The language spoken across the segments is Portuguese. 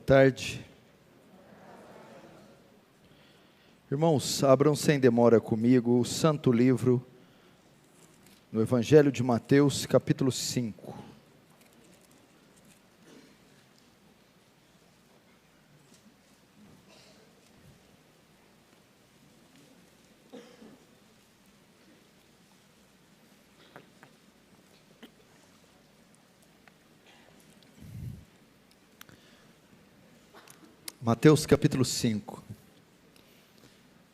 tarde. Irmãos, abram sem demora comigo o santo livro, no Evangelho de Mateus, capítulo 5. Mateus capítulo 5.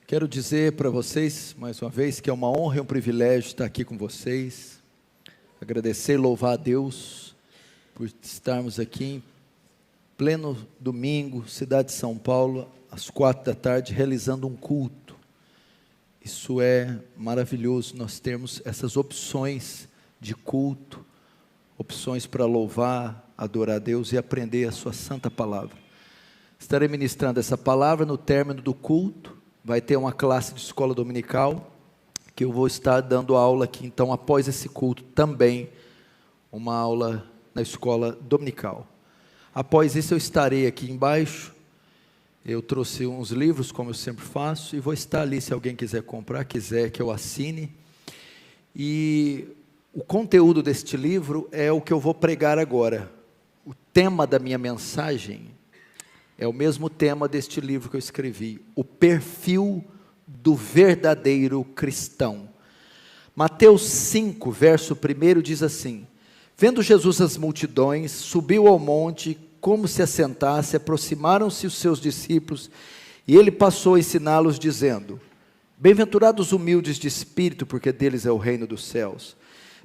Quero dizer para vocês, mais uma vez, que é uma honra e um privilégio estar aqui com vocês. Agradecer e louvar a Deus por estarmos aqui em pleno domingo, cidade de São Paulo, às 4 da tarde, realizando um culto. Isso é maravilhoso, nós termos essas opções de culto, opções para louvar, adorar a Deus e aprender a sua santa palavra. Estarei ministrando essa palavra no término do culto. Vai ter uma classe de escola dominical, que eu vou estar dando aula aqui, então após esse culto também, uma aula na escola dominical. Após isso eu estarei aqui embaixo, eu trouxe uns livros, como eu sempre faço, e vou estar ali, se alguém quiser comprar, quiser que eu assine. E o conteúdo deste livro é o que eu vou pregar agora. O tema da minha mensagem é o mesmo tema deste livro que eu escrevi, o perfil do verdadeiro cristão. Mateus 5, verso 1 diz assim: vendo Jesus as multidões, subiu ao monte, como se assentasse, aproximaram-se os seus discípulos, e ele passou a ensiná-los, dizendo: bem-aventurados os humildes de espírito, porque deles é o reino dos céus.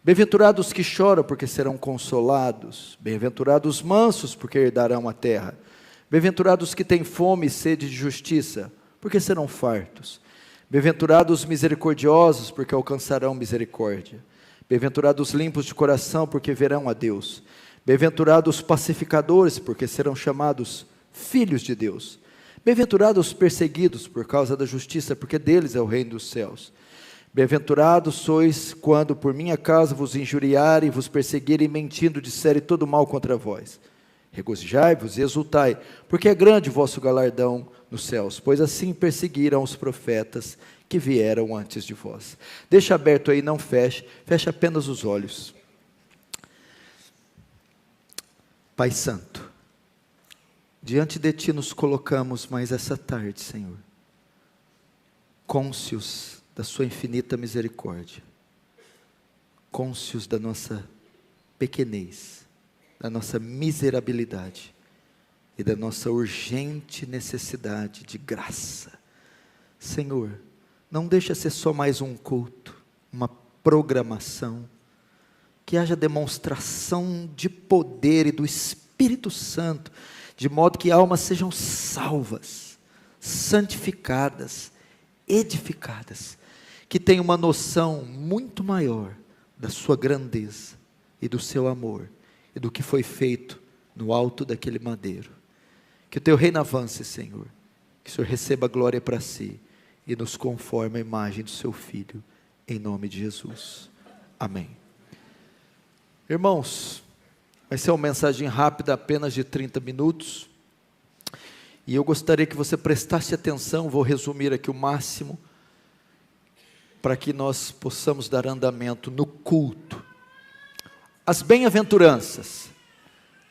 Bem-aventurados os que choram, porque serão consolados. Bem-aventurados os mansos, porque herdarão a terra. Bem-aventurados os que têm fome e sede de justiça, porque serão fartos. Bem-aventurados os misericordiosos, porque alcançarão misericórdia. Bem-aventurados os limpos de coração, porque verão a Deus. Bem-aventurados os pacificadores, porque serão chamados filhos de Deus. Bem-aventurados os perseguidos por causa da justiça, porque deles é o reino dos céus. Bem-aventurados sois quando por minha causa vos injuriarem, vos perseguirem, mentindo, disserem todo mal contra vós. Regozijai-vos e exultai, porque é grande o vosso galardão nos céus, pois assim perseguiram os profetas que vieram antes de vós. Deixa aberto aí, não feche, feche apenas os olhos. Pai Santo, diante de Ti nos colocamos mais essa tarde, Senhor, cônscios da Sua infinita misericórdia, cônscios da nossa pequenez, da nossa miserabilidade e da nossa urgente necessidade de graça. Senhor, não deixa ser só mais um culto, uma programação, que haja demonstração de poder e do Espírito Santo, de modo que almas sejam salvas, santificadas, edificadas, que tenham uma noção muito maior da sua grandeza e do seu amor, e do que foi feito no alto daquele madeiro. Que o Teu reino avance, Senhor, que o Senhor receba glória para si, e nos conforme a imagem do Seu Filho, em nome de Jesus, amém. Irmãos, vai ser uma mensagem rápida, apenas de 30 minutos, e eu gostaria que você prestasse atenção, vou resumir aqui o máximo, para que nós possamos dar andamento no culto. As bem-aventuranças,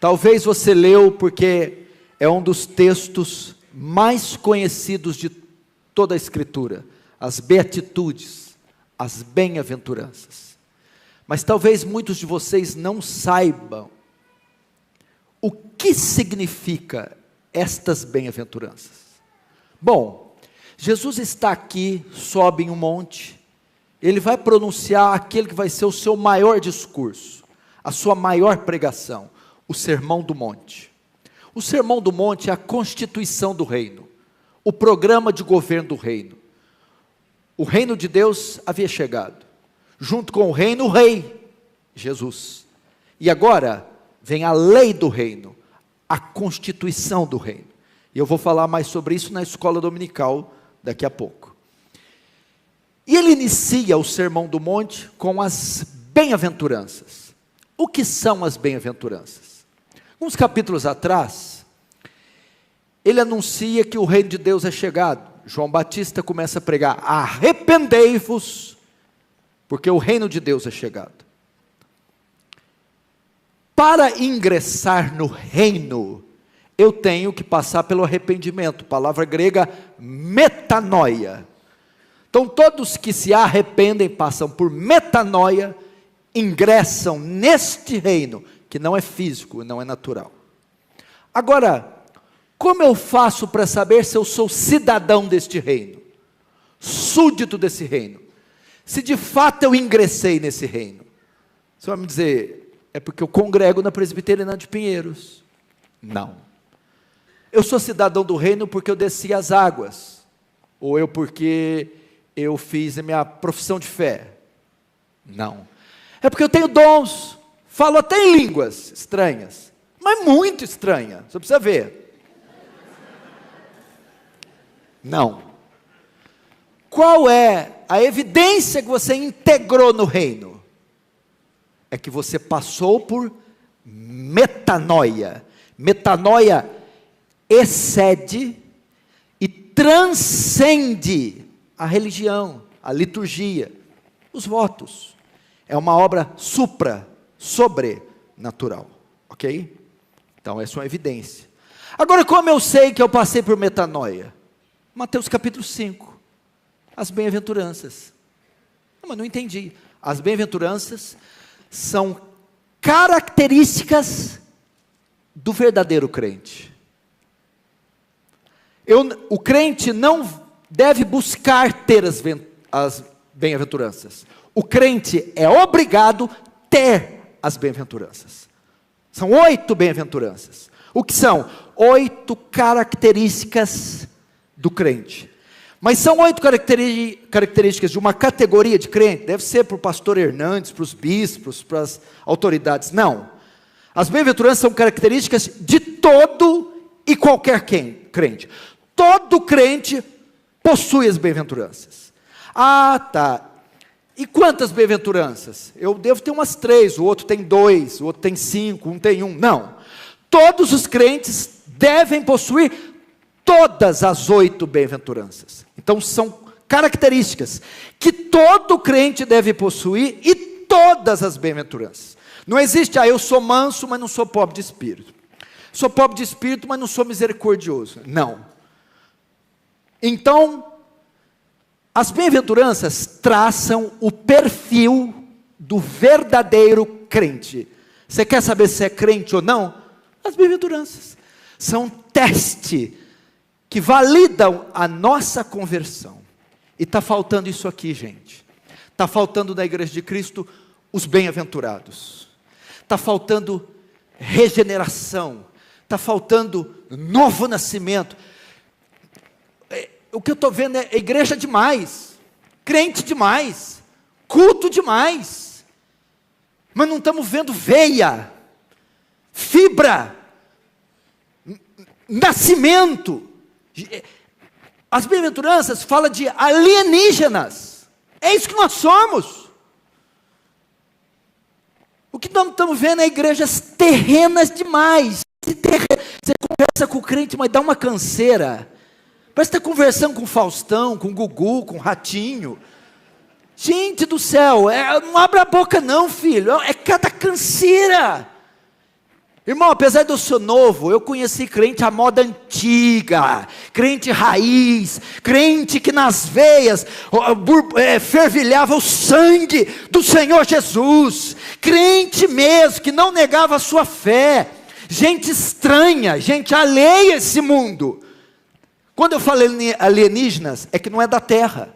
talvez você leu porque é um dos textos mais conhecidos de toda a Escritura, as beatitudes, as bem-aventuranças, mas talvez muitos de vocês não saibam o que significa estas bem-aventuranças. Bom, Jesus está aqui, sobe em um monte, ele vai pronunciar aquele que vai ser o seu maior discurso, a sua maior pregação, o Sermão do Monte. O Sermão do Monte é a constituição do reino, o programa de governo do reino. O reino de Deus havia chegado, junto com o reino, o rei, Jesus. E agora vem a lei do reino, a constituição do reino. E eu vou falar mais sobre isso na escola dominical daqui a pouco. E ele inicia o Sermão do Monte com as bem-aventuranças. O que são as bem-aventuranças? Uns capítulos atrás, ele anuncia que o reino de Deus é chegado. João Batista começa a pregar: arrependei-vos, porque o reino de Deus é chegado. Para ingressar no reino, eu tenho que passar pelo arrependimento, palavra grega metanoia. Então todos que se arrependem, passam por metanoia, ingressam neste reino, que não é físico, não é natural. Agora, como eu faço para saber se eu sou cidadão deste reino? Súdito desse reino? Se de fato eu ingressei nesse reino? Você vai me dizer: é porque eu congrego na Presbiteriana de Pinheiros. Não. Eu sou cidadão do reino porque eu desci as águas. Ou eu porque eu fiz a minha profissão de fé. Não. É porque eu tenho dons. Falo até em línguas estranhas. Mas muito estranha. Você precisa ver. Não. Qual é a evidência que você integrou no reino? É que você passou por metanoia. Metanoia excede e transcende a religião, a liturgia, os votos. É uma obra sobrenatural, ok? Então essa é uma evidência. Agora, como eu sei que eu passei por metanoia? Mateus capítulo 5, as bem-aventuranças. Mas não entendi. As bem-aventuranças são características do verdadeiro crente. O crente não deve buscar ter as bem-aventuranças. O crente é obrigado a ter as bem-aventuranças. São 8 bem-aventuranças. O que são? 8 características do crente. Mas são 8 características de uma categoria de crente. Deve ser para o pastor Hernandes, para os bispos, para as autoridades. Não. As bem-aventuranças são características de todo e qualquer crente. Todo crente possui as bem-aventuranças. Ah, tá. E quantas bem-aventuranças? Eu devo ter umas 3, o outro tem 2, o outro tem 5, um tem 1. Não. Todos os crentes devem possuir todas as 8 bem-aventuranças. Então são características que todo crente deve possuir, e todas as bem-aventuranças. Não existe: eu sou manso, mas não sou pobre de espírito. Sou pobre de espírito, mas não sou misericordioso. Não. Então, as bem-aventuranças traçam o perfil do verdadeiro crente. Você quer saber se é crente ou não? As bem-aventuranças são um teste que validam a nossa conversão. E está faltando isso aqui, gente. Está faltando na Igreja de Cristo os bem-aventurados. Está faltando regeneração. Está faltando novo nascimento. O que eu estou vendo é igreja demais, crente demais, culto demais, mas não estamos vendo veia, fibra, nascimento. As bem-aventuranças falam de alienígenas. É isso que nós somos. O que nós estamos vendo é igrejas terrenas demais. Você conversa com o crente, mas dá uma canseira. Parece que está conversando com o Faustão, com o Gugu, com o Ratinho. Gente do céu, não abra a boca não, filho. É cada canseira. Irmão, apesar de eu ser novo, eu conheci crente à moda antiga, crente raiz, crente que nas veias fervilhava o sangue do Senhor Jesus, crente mesmo, que não negava a sua fé, gente estranha, gente alheia a esse mundo. Quando eu falo alienígenas, é que não é da terra.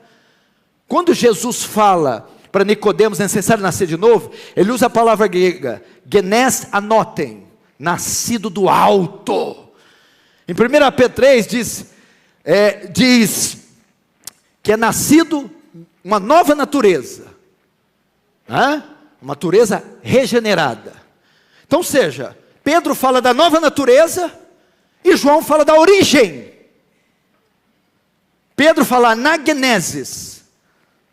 Quando Jesus fala para Nicodemos, é necessário nascer de novo, ele usa a palavra grega, genes anoten, nascido do alto. Em 1 Pedro 3 diz que é nascido uma nova natureza, uma natureza regenerada. Então, seja, Pedro fala da nova natureza e João fala da origem. Pedro fala anagenesis,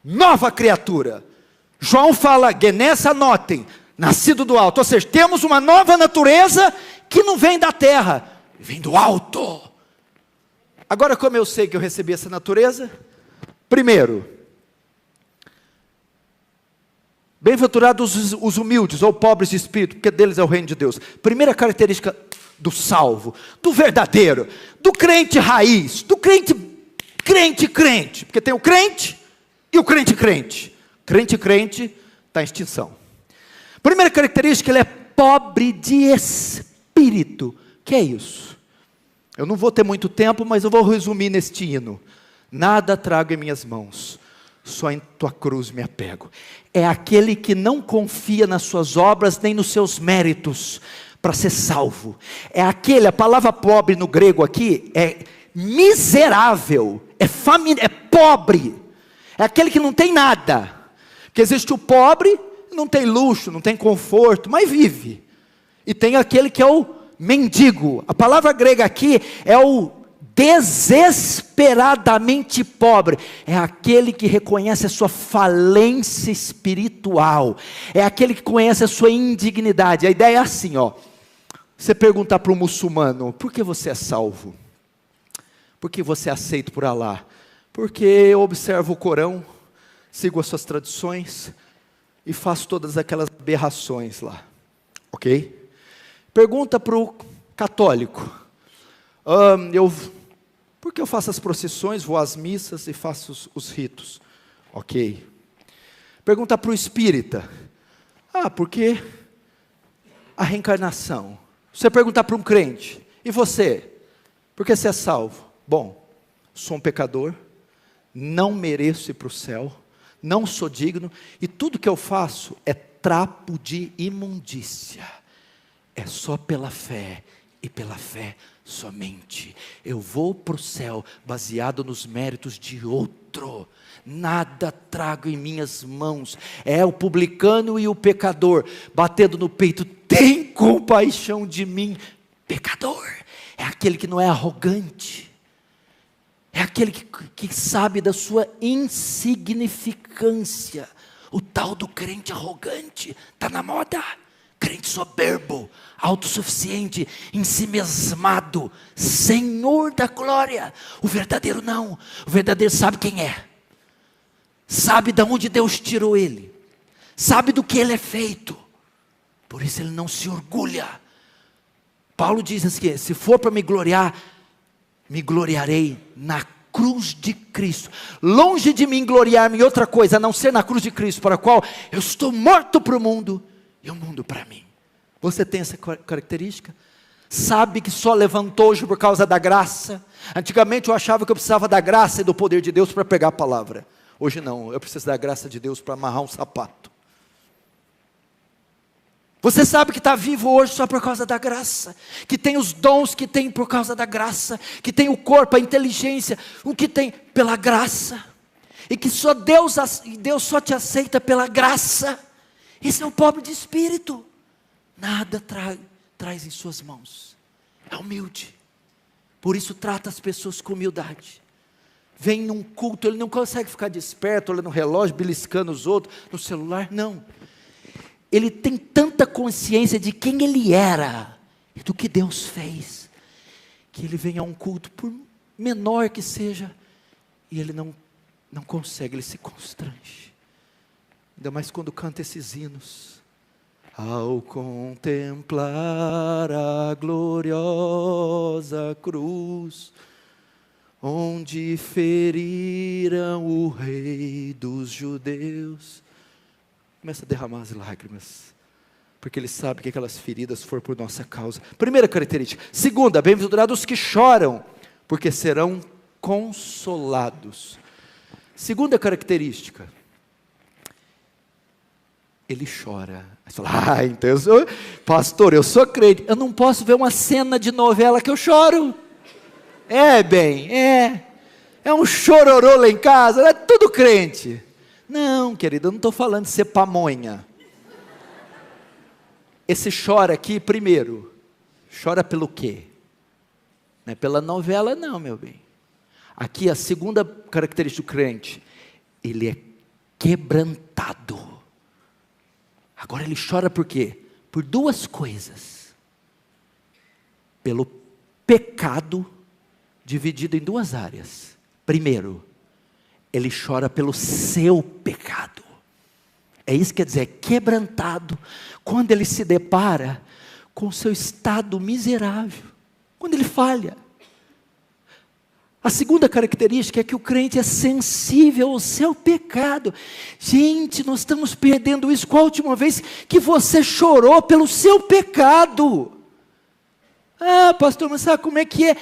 nova criatura. João fala genes anoten, nascido do alto. Ou seja, temos uma nova natureza que não vem da terra, vem do alto. Agora, como eu sei que eu recebi essa natureza? Primeiro, bem-aventurados os humildes ou pobres de espírito, porque deles é o reino de Deus. Primeira característica do salvo, do verdadeiro, do crente raiz, do crente, porque tem o crente e o crente. Crente está em extinção. Primeira característica, ele é pobre de espírito. Que é isso? Eu não vou ter muito tempo, mas eu vou resumir neste hino. Nada trago em minhas mãos, só em tua cruz me apego. É aquele que não confia nas suas obras, nem nos seus méritos, para ser salvo. É aquele, a palavra pobre no grego aqui, é miserável, é pobre. É aquele que não tem nada. Porque existe o pobre, não tem luxo, não tem conforto, mas vive. E tem aquele que é o mendigo. A palavra grega aqui é o desesperadamente pobre. É aquele que reconhece a sua falência espiritual. É aquele que conhece a sua indignidade. A ideia é assim, ó. Você perguntar para um muçulmano: por que você é salvo? Por que você é aceito por Alá? Porque eu observo o Corão, sigo as suas tradições e faço todas aquelas aberrações lá. Ok? Pergunta para o católico: porque eu faço as procissões, vou às missas e faço os ritos. Ok. Pergunta para o espírita: porque a reencarnação. Você perguntar para um crente: e você? Por que você é salvo? Bom, sou um pecador, não mereço ir para o céu, não sou digno, e tudo que eu faço é trapo de imundícia. É só pela fé, e pela fé somente. Eu vou para o céu baseado nos méritos de outro. Nada trago em minhas mãos. É o publicano e o pecador batendo no peito: tem compaixão de mim, pecador. É aquele que não é arrogante. É aquele que sabe da sua insignificância. O tal do crente arrogante está na moda. Crente soberbo, autossuficiente, ensimesmado, Senhor da glória. O verdadeiro não. O verdadeiro sabe quem é. Sabe de onde Deus tirou ele. Sabe do que ele é feito. Por isso ele não se orgulha. Paulo diz assim: se for para me gloriar, me gloriarei na cruz de Cristo. Longe de mim gloriar-me em outra coisa, a não ser na cruz de Cristo, para a qual eu estou morto para o mundo, e o mundo para mim. Você tem essa característica? Sabe que só levantou hoje por causa da graça? Antigamente eu achava que eu precisava da graça e do poder de Deus para pegar a palavra. Hoje não, eu preciso da graça de Deus para amarrar um sapato. Você sabe que está vivo hoje só por causa da graça, que tem os dons que tem por causa da graça, que tem o corpo, a inteligência, o que tem pela graça, e que só Deus só te aceita pela graça. Esse é o pobre de espírito. Nada traz em suas mãos. É humilde. Por isso trata as pessoas com humildade. Vem num culto, ele não consegue ficar desperto, olhando no relógio, beliscando os outros, no celular, não. Ele tem tanta consciência de quem ele era e do que Deus fez, que ele vem a um culto, por menor que seja, e ele não consegue, ele se constrange. Ainda mais quando canta esses hinos. Ao contemplar a gloriosa cruz, onde feriram o rei dos judeus, começa a derramar as lágrimas, porque ele sabe que aquelas feridas foram por nossa causa. Primeira característica. Segunda, bem-aventurados os que choram, porque serão consolados. Segunda característica, ele chora. Aí você fala: então pastor, eu sou crente, eu não posso ver uma cena de novela que eu choro. É um chororô lá em casa, é tudo crente. Não, querido, eu não estou falando de ser pamonha. Esse chora aqui, primeiro, chora pelo quê? Não é pela novela não, meu bem. Aqui a segunda característica do crente, ele é quebrantado. Agora ele chora por quê? Por duas coisas. Pelo pecado dividido em duas áreas. Primeiro, ele chora pelo seu pecado. É isso que quer dizer, quebrantado, quando ele se depara com o seu estado miserável, quando ele falha. A segunda característica é que o crente é sensível ao seu pecado. Gente, nós estamos perdendo isso. Qual a última vez que você chorou pelo seu pecado? Ah, pastor, mas sabe como é que é?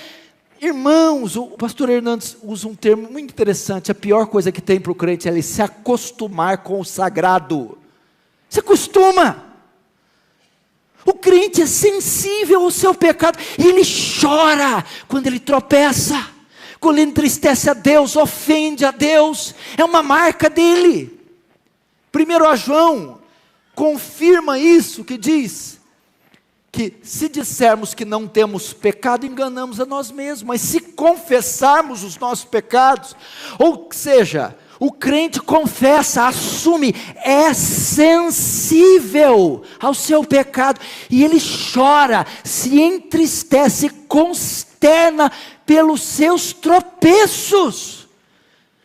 Irmãos, o pastor Hernandes usa um termo muito interessante. A pior coisa que tem para o crente é ele se acostumar com o sagrado. Se acostuma. O crente é sensível ao seu pecado. Ele chora quando ele tropeça, quando ele entristece a Deus, ofende a Deus. É uma marca dele. 1 João confirma isso, que diz que se dissermos que não temos pecado, enganamos a nós mesmos. Mas se confessarmos os nossos pecados, ou seja, o crente confessa, assume, é sensível ao seu pecado, e ele chora, se entristece, consterna pelos seus tropeços.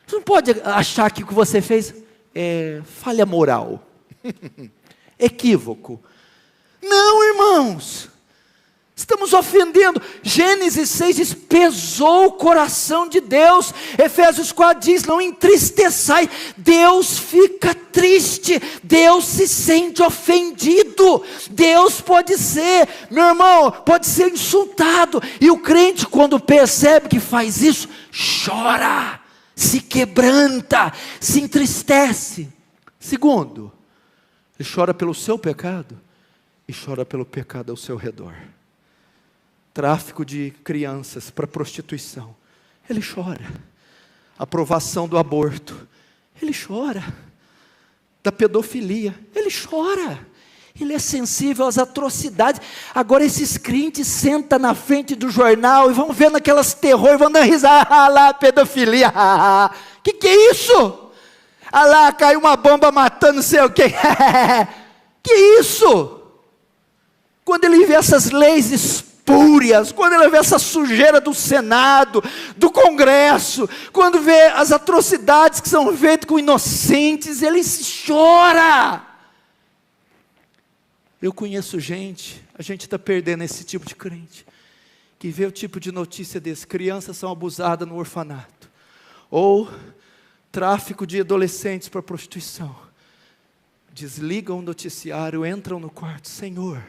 Você não pode achar que o que você fez é falha moral, equívoco. Não, irmãos, estamos ofendendo. Gênesis 6 diz, pesou o coração de Deus. Efésios 4 diz, não entristeçai. Deus fica triste, Deus se sente ofendido. Deus pode ser, meu irmão, pode ser insultado. E o crente, quando percebe que faz isso, chora, se quebranta, se entristece. Segundo, ele chora pelo seu pecado e chora pelo pecado ao seu redor. Tráfico de crianças para prostituição, ele chora. Aprovação do aborto, ele chora. Da pedofilia, ele chora. Ele é sensível às atrocidades. Agora esses crentes sentam na frente do jornal e vão vendo aquelas terror, vão dar risada, ah lá, pedofilia, que é isso? Ah lá, caiu uma bomba matando não sei o que, que isso? Quando ele vê essas leis espúrias, quando ele vê essa sujeira do Senado, do Congresso, quando vê as atrocidades que são feitas com inocentes, ele chora. Eu conheço gente, a gente está perdendo esse tipo de crente, que vê o tipo de notícia desse, crianças são abusadas no orfanato, ou tráfico de adolescentes para prostituição, desligam o noticiário, entram no quarto, Senhor,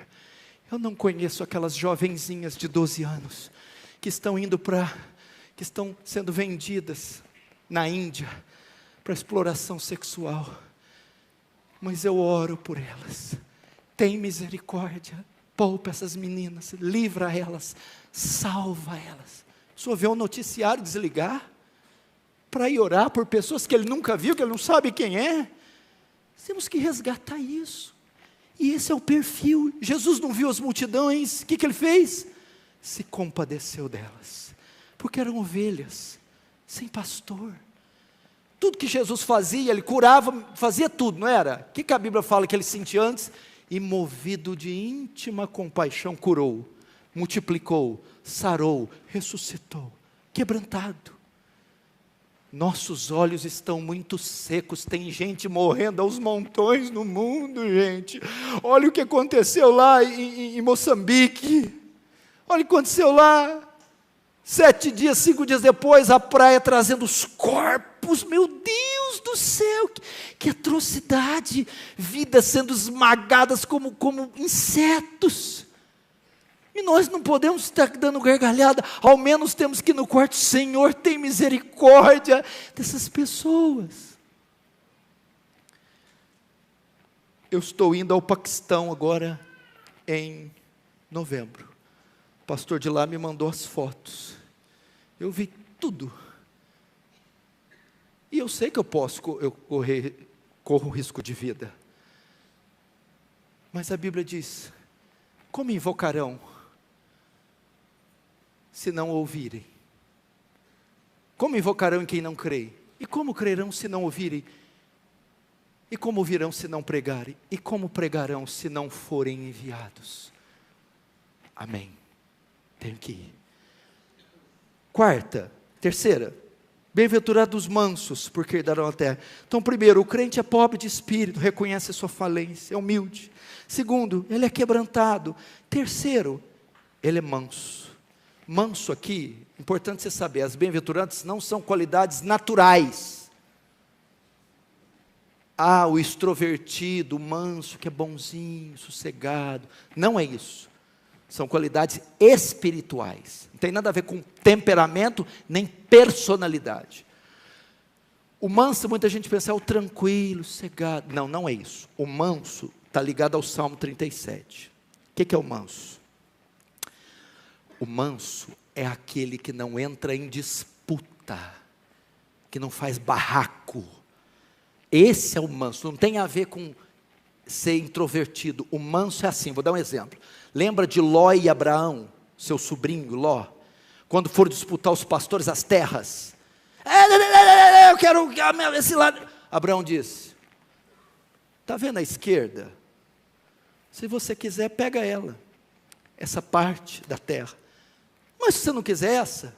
eu não conheço aquelas jovenzinhas de 12 anos, que estão sendo vendidas na Índia, para exploração sexual, mas eu oro por elas, tem misericórdia, poupa essas meninas, livra elas, salva elas. Só vê o noticiário desligar, para ir orar por pessoas que ele nunca viu, que ele não sabe quem é. Temos que resgatar isso. E esse é o perfil. Jesus não viu as multidões, o que ele fez? Se compadeceu delas, porque eram ovelhas, sem pastor. Tudo que Jesus fazia, ele curava, fazia tudo, não era? O que a Bíblia fala que ele sentia antes? E movido de íntima compaixão, curou, multiplicou, sarou, ressuscitou, quebrantado. Nossos olhos estão muito secos, tem gente morrendo aos montões no mundo, gente. Olha o que aconteceu lá em Moçambique, olha o que aconteceu lá, 7 dias, 5 dias depois, a praia trazendo os corpos, meu Deus do céu, que atrocidade, vidas sendo esmagadas como insetos. E nós não podemos estar dando gargalhada, ao menos temos que ir no quarto, Senhor, tem misericórdia dessas pessoas. Eu estou indo ao Paquistão agora, em novembro. O pastor de lá me mandou as fotos. Eu vi tudo. E eu sei que eu corro risco de vida. Mas a Bíblia diz, como invocarão se não ouvirem? Como invocarão em quem não crê? E como crerão se não ouvirem? E como ouvirão se não pregarem? E como pregarão se não forem enviados? Amém. Tenho que ir. Terceira, bem-aventurados os mansos, porque herdarão a terra. Então, primeiro, o crente é pobre de espírito, reconhece a sua falência, é humilde. Segundo, ele é quebrantado. Terceiro, ele é manso. Manso aqui, importante você saber, as bem-aventuranças não são qualidades naturais. O extrovertido, o manso, que é bonzinho, sossegado. Não é isso. São qualidades espirituais. Não tem nada a ver com temperamento, nem personalidade. O manso, muita gente pensa, é o tranquilo, sossegado. Não, não é isso. O manso está ligado ao Salmo 37. O que é o manso? O manso é aquele que não entra em disputa, que não faz barraco. Esse é o manso, não tem a ver com ser introvertido. O manso é assim, vou dar um exemplo. Lembra de Ló e Abraão, seu sobrinho Ló? Quando foram disputar os pastores as terras. Eu quero esse lado. Abraão disse, está vendo a esquerda? Se você quiser, pega ela, essa parte da terra. Mas se você não quiser essa,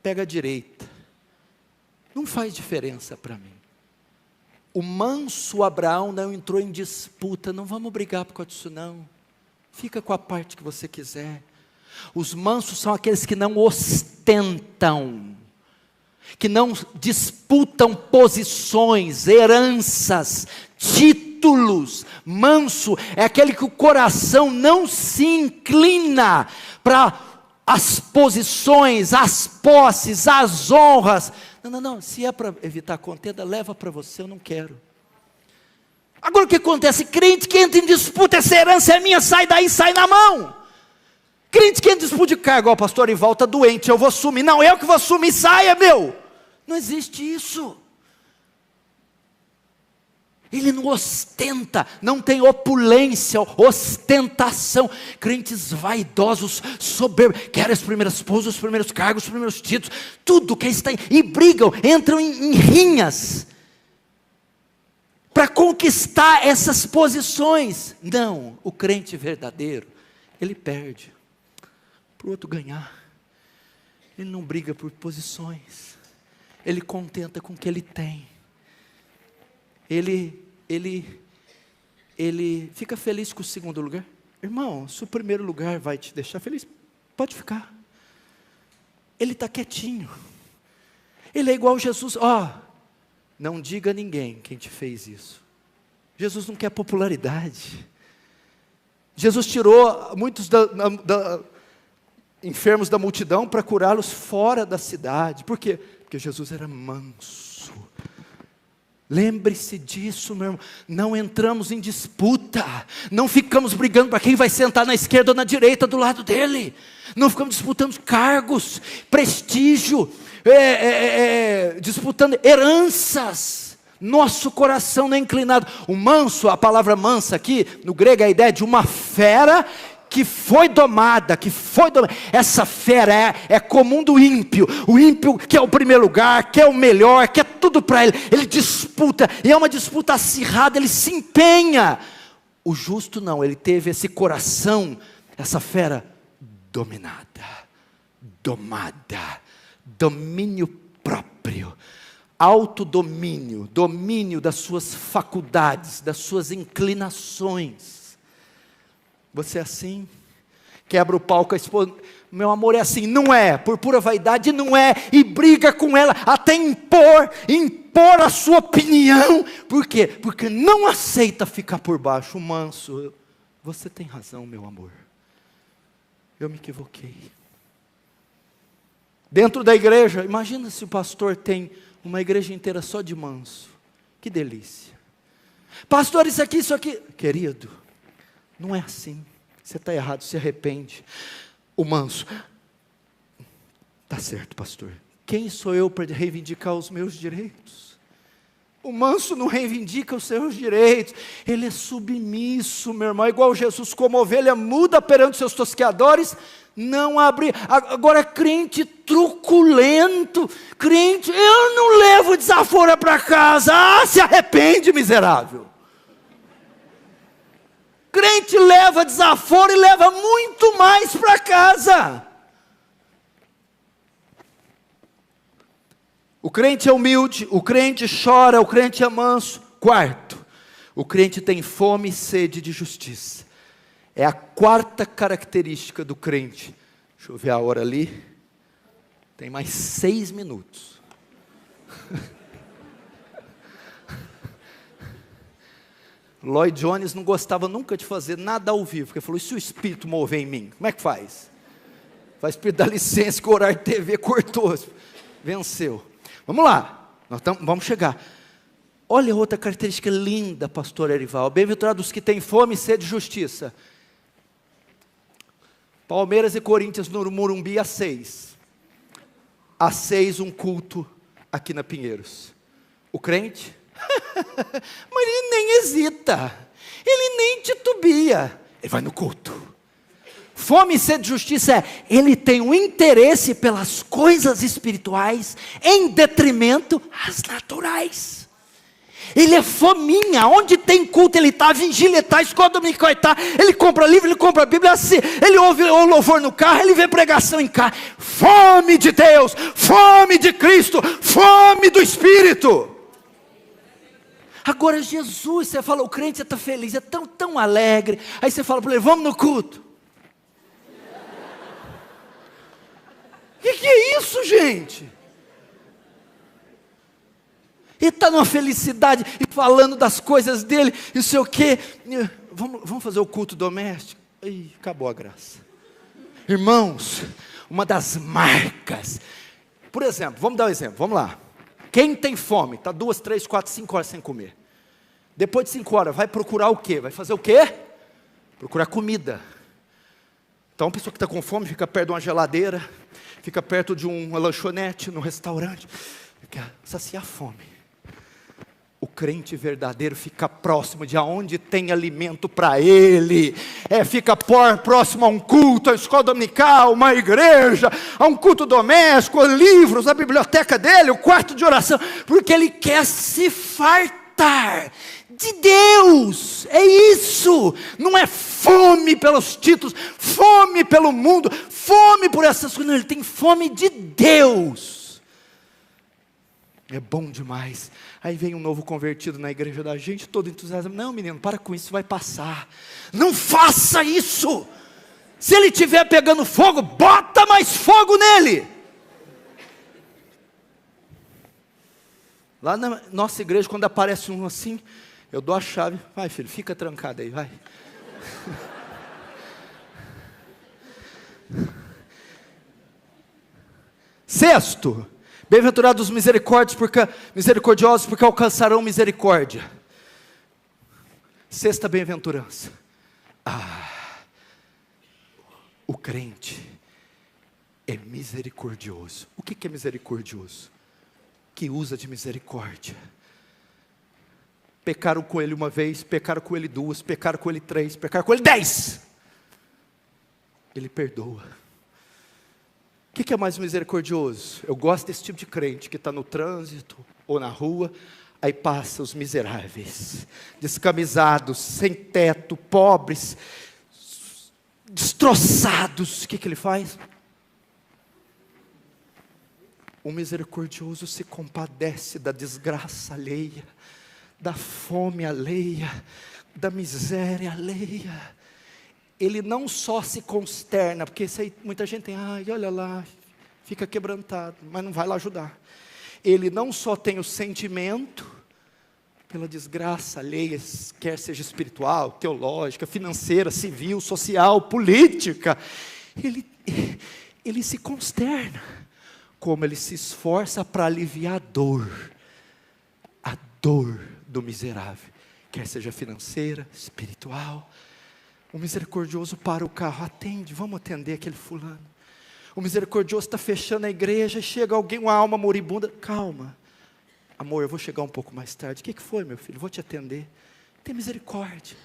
pega a direita. Não faz diferença para mim. O manso Abraão não entrou em disputa, não vamos brigar por causa disso não. Fica com a parte que você quiser. Os mansos são aqueles que não ostentam, que não disputam posições, heranças, títulos. Manso é aquele que o coração não se inclina para as posições, as posses, as honras. Não, se é para evitar contenda, leva para você, eu não quero. Agora o que acontece? Crente que entra em disputa, essa herança é minha, sai daí, sai na mão. Crente que entra em disputa de cargo, o pastor Ival está doente, eu vou assumir. Não, eu que vou assumir, saia meu. Não existe isso. Ele não ostenta, não tem opulência, ostentação. Crentes vaidosos, soberbos, querem as primeiras posas, os primeiros cargos, os primeiros títulos, tudo que está e brigam, entram em rinhas para conquistar essas posições. Não, o crente verdadeiro, ele perde para o outro ganhar. Ele não briga por posições, ele contenta com o que ele tem. Ele fica feliz com o segundo lugar. Irmão, se o primeiro lugar vai te deixar feliz, pode ficar. Ele está quietinho. Ele é igual Jesus. Não diga a ninguém quem te fez isso. Jesus não quer popularidade. Jesus tirou muitos enfermos da multidão para curá-los fora da cidade. Por quê? Porque Jesus era manso. Lembre-se disso, meu irmão. Não entramos em disputa, não ficamos brigando para quem vai sentar na esquerda ou na direita do lado dele, não ficamos disputando cargos, prestígio, disputando heranças. Nosso coração não é inclinado. O manso, a palavra mansa aqui, no grego é a ideia de uma fera que foi domada, essa fera é comum do ímpio. O ímpio quer o primeiro lugar, quer o melhor, quer tudo para ele disputa, e é uma disputa acirrada, ele se empenha. O justo não, ele teve esse coração, essa fera domada, domínio próprio, autodomínio, domínio das suas faculdades, das suas inclinações. Você é assim? Quebra o pau com a esposa. Meu amor, é assim. Não é, por pura vaidade não é. E briga com ela até impor a sua opinião. Por quê? Porque não aceita ficar por baixo. Manso, você tem razão, meu amor. Eu me equivoquei. Dentro da igreja, imagina se o pastor tem uma igreja inteira só de manso. Que delícia. Pastor, isso aqui. Querido, não é assim, você está errado, se arrepende. O manso, está certo, pastor, quem sou eu para reivindicar os meus direitos? O manso não reivindica os seus direitos, ele é submisso, meu irmão, igual Jesus, como ovelha muda perante seus tosqueadores, não abre. Agora crente truculento, crente, eu não levo desaforo para casa, se arrepende, miserável. Crente leva desaforo e leva muito mais para casa. O crente é humilde, o crente chora, o crente é manso. Quarto, o crente tem fome e sede de justiça. É a quarta característica do crente. Deixa eu ver a hora ali. Tem mais 6 minutos. Lloyd Jones não gostava nunca de fazer nada ao vivo, porque ele falou, e se o Espírito mover em mim? Como é que faz? O Espírito dá licença, que o Horário TV cortou, venceu. Vamos lá, vamos chegar. Olha outra característica linda, pastor Erival. Bem-aventurados os que têm fome e sede de justiça. Palmeiras e Corinthians no Morumbi às 6. Às 6 um culto aqui na Pinheiros. O crente... mas ele nem hesita, ele nem titubia, ele vai no culto. Fome e sede de justiça é, ele tem um interesse pelas coisas espirituais, em detrimento às naturais. Ele é fominha, onde tem culto ele está, vigília está, escola dominical está, ele compra livro, ele compra a Bíblia, assim, ele ouve o louvor no carro, ele vê pregação em carro. Fome de Deus, fome de Cristo, fome do Espírito. Agora Jesus, você fala, o crente está feliz, é tão alegre. Aí você fala para ele, vamos no culto. Que é isso, gente? Ele está numa felicidade, e falando das coisas dele, e sei o quê. Vamos fazer o culto doméstico? Ih, acabou a graça. Irmãos, uma das marcas. Por exemplo, vamos dar um exemplo, vamos lá. Quem tem fome, está 2, 3, 4, 5 horas sem comer. Depois de 5 horas, vai procurar o quê? Vai fazer o quê? Procurar comida. Então, a pessoa que está com fome, fica perto de uma geladeira, fica perto de uma lanchonete, num restaurante, quer saciar a fome. O crente verdadeiro fica próximo de onde tem alimento para ele. Fica próximo a um culto, a escola dominical, uma igreja, a um culto doméstico, a livros, a biblioteca dele, o quarto de oração, porque ele quer se fartar de Deus. É isso. Não é fome pelos títulos, fome pelo mundo, fome por essas coisas. Não, ele tem fome de Deus. É bom demais. Aí vem um novo convertido na igreja da gente, todo entusiasmado. Não, menino, para com isso, vai passar. Não faça isso. Se ele estiver pegando fogo, bota mais fogo nele. Lá na nossa igreja, quando aparece um assim, eu dou a chave. Vai, filho, fica trancado aí, vai. Sexto, bem-aventurados os misericordiosos, porque alcançarão misericórdia. Sexta bem-aventurança. O crente é misericordioso. O que é misericordioso? Que usa de misericórdia. Pecaram com ele uma vez, pecaram com ele 2, pecaram com ele 3, pecaram com ele 10. Ele perdoa. O que é mais misericordioso? Eu gosto desse tipo de crente que está no trânsito ou na rua, aí passa os miseráveis, descamisados, sem teto, pobres, destroçados. O que ele faz? O misericordioso se compadece da desgraça alheia, da fome alheia, da miséria alheia. Ele não só se consterna, porque isso aí, muita gente tem, olha lá, fica quebrantado, mas não vai lá ajudar. Ele não só tem o sentimento pela desgraça alheia, quer seja espiritual, teológica, financeira, civil, social, política, ele se consterna, como ele se esforça para aliviar a dor do miserável, quer seja financeira, espiritual. O misericordioso para o carro, atende, vamos atender aquele fulano. O misericordioso está fechando a igreja, chega alguém, uma alma moribunda, calma, amor, eu vou chegar um pouco mais tarde. O que foi, meu filho? Vou te atender. Tem misericórdia.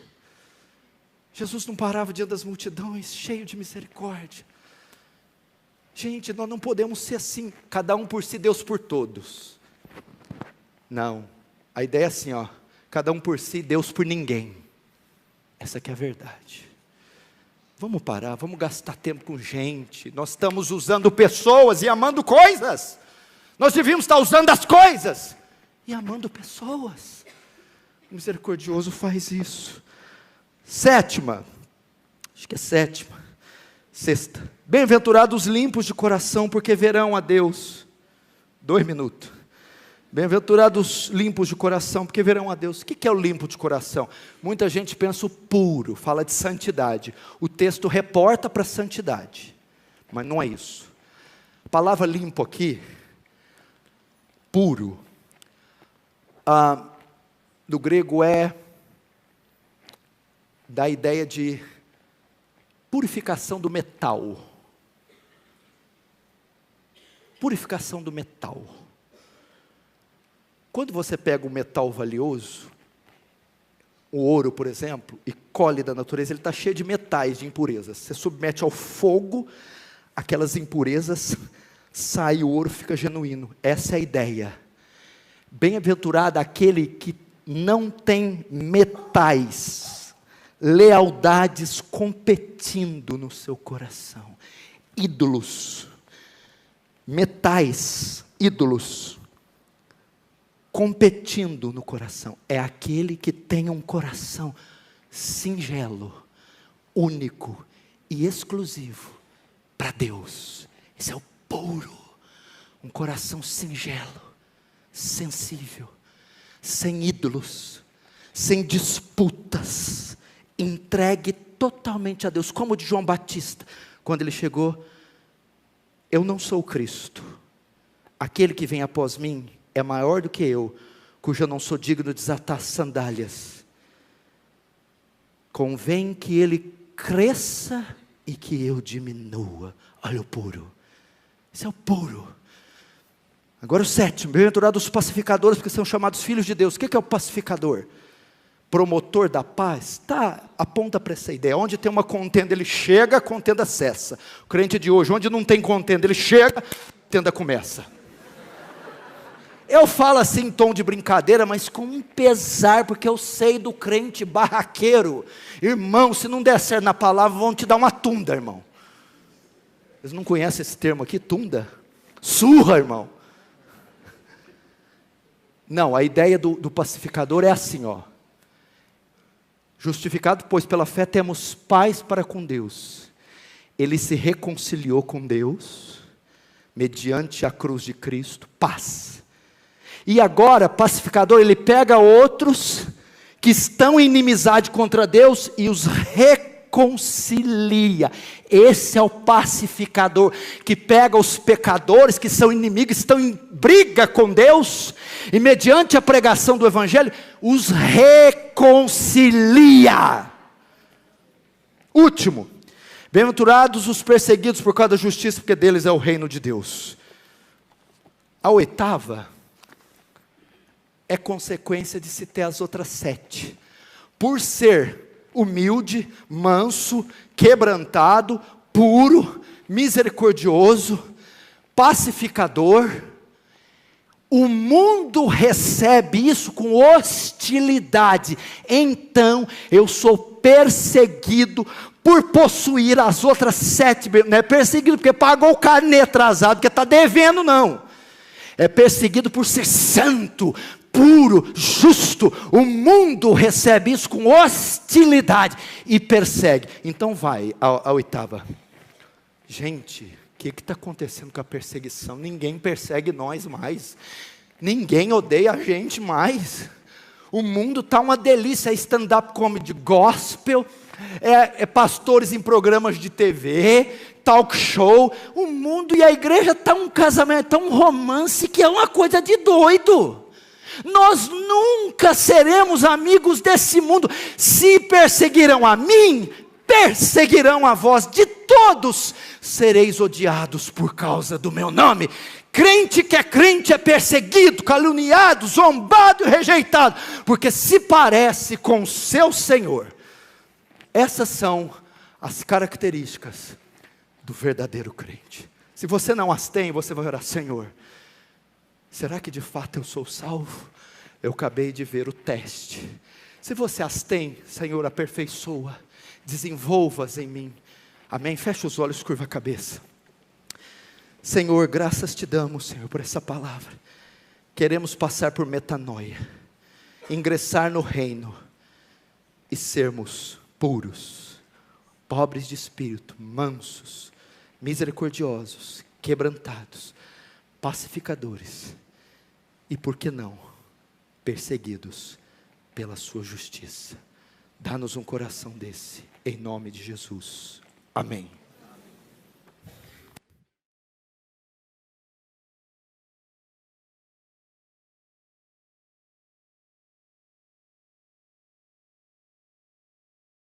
Jesus não parava diante das multidões, cheio de misericórdia. Gente, nós não podemos ser assim, cada um por si, Deus por todos. Não, a ideia é assim, cada um por si, Deus por ninguém. Essa que é a verdade. Vamos parar, vamos gastar tempo com gente. Nós estamos usando pessoas e amando coisas. Nós devíamos estar usando as coisas e amando pessoas. O misericordioso faz isso. Sétima, acho que é sétima, sexta. Bem-aventurados os limpos de coração, porque verão a Deus. 2 minutos. Bem-aventurados limpos de coração, porque verão a Deus. O que é o limpo de coração? Muita gente pensa o puro, fala de santidade. O texto reporta para a santidade, mas não é isso. A palavra limpo aqui, puro, do grego é da ideia de purificação do metal. Purificação do metal. Quando você pega um metal valioso, o ouro, por exemplo, e colhe da natureza, ele está cheio de metais, de impurezas. Você submete ao fogo, aquelas impurezas, sai o ouro, fica genuíno. Essa é a ideia. Bem-aventurado aquele que não tem metais, lealdades competindo no seu coração. Ídolos, metais, ídolos, competindo no coração. É aquele que tem um coração singelo, único e exclusivo para Deus. Esse é o puro. Um coração singelo, sensível, sem ídolos, sem disputas, entregue totalmente a Deus, como o de João Batista, quando ele chegou: eu não sou o Cristo, aquele que vem após mim é maior do que eu, cujo eu não sou digno de desatar as sandálias. Convém que ele cresça e que eu diminua. Olha o puro. Esse é o puro. Agora o sétimo, bem-aventurados os pacificadores, porque são chamados filhos de Deus. O que é o pacificador? Promotor da paz? Aponta para essa ideia. Onde tem uma contenda, ele chega, a contenda cessa. O crente de hoje, onde não tem contenda, ele chega, a contenda começa. Eu falo assim em tom de brincadeira, mas com um pesar, porque eu sei do crente barraqueiro. Irmão, se não der certo na palavra, vão te dar uma tunda, irmão. Vocês não conhecem esse termo aqui, tunda? Surra, irmão. Não, a ideia do pacificador é assim, ó. Justificado, pois pela fé temos paz para com Deus. Ele se reconciliou com Deus, mediante a cruz de Cristo, paz. E agora, pacificador, ele pega outros que estão em inimizade contra Deus e os reconcilia. Esse é o pacificador, que pega os pecadores que são inimigos, estão em briga com Deus, e mediante a pregação do Evangelho, os reconcilia. Último, bem-aventurados os perseguidos por causa da justiça, porque deles é o reino de Deus. A oitava é consequência de se ter as outras 7. Por ser humilde, manso, quebrantado, puro, misericordioso, pacificador, o mundo recebe isso com hostilidade. Então eu sou perseguido por possuir as outras 7. Não é perseguido porque pagou o carnê atrasado, porque está devendo, não. É perseguido por ser santo, puro, justo. O mundo recebe isso com hostilidade e persegue. Então vai a oitava. Gente, o que está acontecendo com a perseguição? Ninguém persegue nós mais. Ninguém odeia a gente mais. O mundo está uma delícia. É stand-up comedy gospel, é pastores em programas de TV, talk show. O mundo e a igreja está um casamento, está um romance que é uma coisa de doido. Nós nunca seremos amigos desse mundo. Se perseguirão a mim, perseguirão a vós. De todos sereis odiados por causa do meu nome. Crente que é crente é perseguido, caluniado, zombado e rejeitado, porque se parece com o seu Senhor. Essas são as características do verdadeiro crente. Se você não as tem, você vai orar: Senhor, será que de fato eu sou salvo? Eu acabei de ver o teste. Se você as tem, Senhor, aperfeiçoa, desenvolva-as em mim. Amém? Fecha os olhos, curva a cabeça. Senhor, graças te damos, Senhor, por essa palavra. Queremos passar por metanoia, ingressar no reino e sermos puros, pobres de espírito, mansos, misericordiosos, quebrantados, pacificadores e, por que não, perseguidos pela sua justiça. Dá-nos um coração desse, em nome de Jesus. Amém.